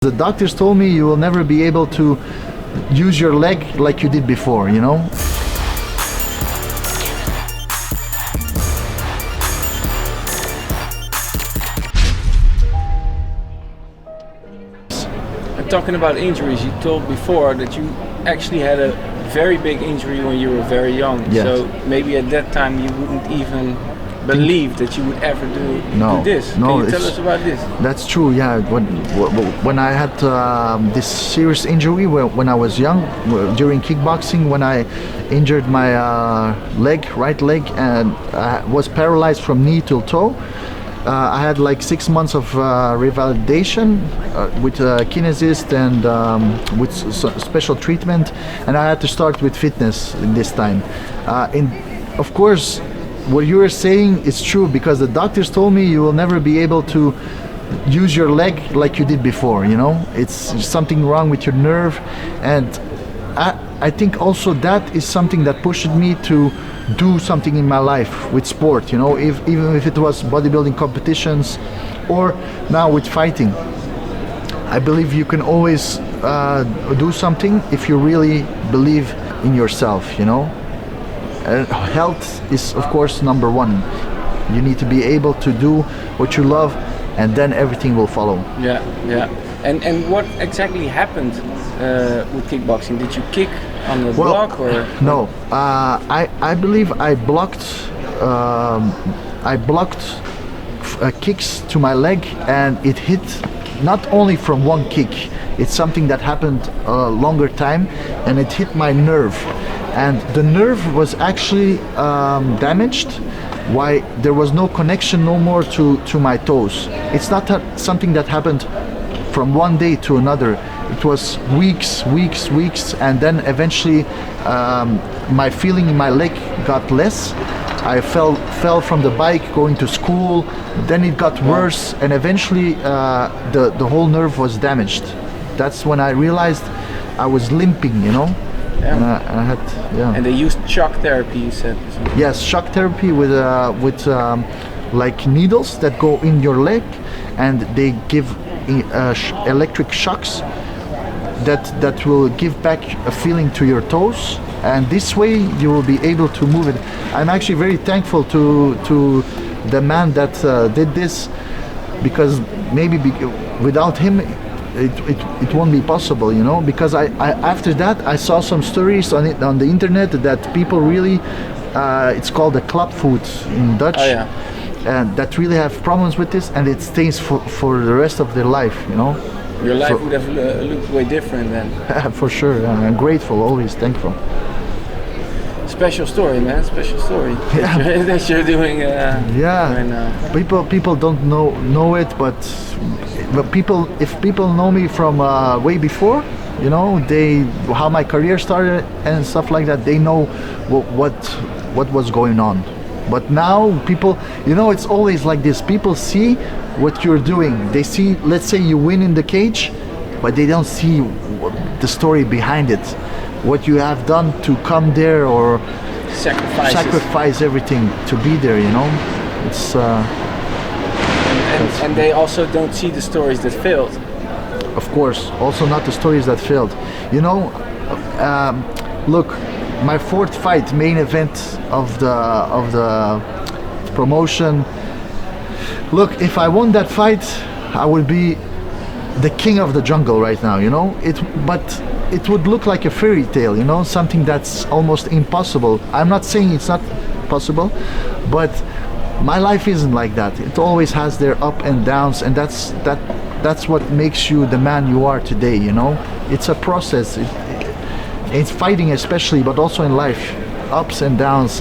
The doctors told me you will never be able to use your leg like you did before, you know? And talking about injuries, you told before that you actually had a very big injury when you were very young. Yes. So maybe at that time you wouldn't even believe that you would ever do this. No, Can you tell us about this? That's true, yeah. When I had this serious injury when I was young, during kickboxing, when I injured my right leg, and I was paralyzed from knee till toe. I had like 6 months of revalidation with a kinesiologist and with special treatment, and I had to start with fitness in this time. Of course, what you are saying is true, because the doctors told me you will never be able to use your leg like you did before, you know? It's something wrong with your nerve, and I think also that is something that pushed me to do something in my life with sport, you know, even if it was bodybuilding competitions or now with fighting. I believe you can always do something if you really believe in yourself, you know. Health is of course number one. You need to be able to do what you love, and then everything will follow. Yeah. And what exactly happened with kickboxing? Did you kick on the block or? No, I believe I blocked kicks to my leg, and it hit not only from one kick. It's something that happened a longer time, and it hit my nerve, and the nerve was actually damaged. Why there was no connection no more to my toes. It's not something that happened from one day to another. It was weeks, and then eventually my feeling in my leg got less. I fell from the bike going to school. Then it got worse, and eventually the whole nerve was damaged. That's when I realized I was limping, you know. Yeah. And I had, yeah. And they used shock therapy, you said? Yes, shock therapy with like needles that go in your leg, and they give electric shocks that will give back a feeling to your toes, and this way you will be able to move it. I'm actually very thankful to the man that did this, because maybe without him it won't be possible, you know. Because I after that I saw some stories on the internet that people really it's called a club foot in Dutch. Oh, yeah. And that really have problems with this, and it stays for the rest of their life, you know. Your life would have looked way different then. For sure. I'm grateful, always thankful. Special story, man. Special story. Yeah. That you're doing right now. People don't know it, but if people know me from way before, you know, how my career started and stuff like that, they know what was going on. But now people, you know, it's always like this. People see what you're doing. They see, let's say you win in the cage, but they don't see the story behind it. What you have done to come there, or sacrifice everything to be there, you know. It's and they also don't see the stories that failed. Of course, also not the stories that failed. You know, look, my fourth fight, main event of the promotion. Look, if I won that fight, I would be the king of the jungle right now, you know. But it would look like a fairy tale, you know, something that's almost impossible. I'm not saying it's not possible, but my life isn't like that. It always has their up and downs, and that's what makes you the man you are today, you know. It's a process. It's fighting especially, but also in life, ups and downs.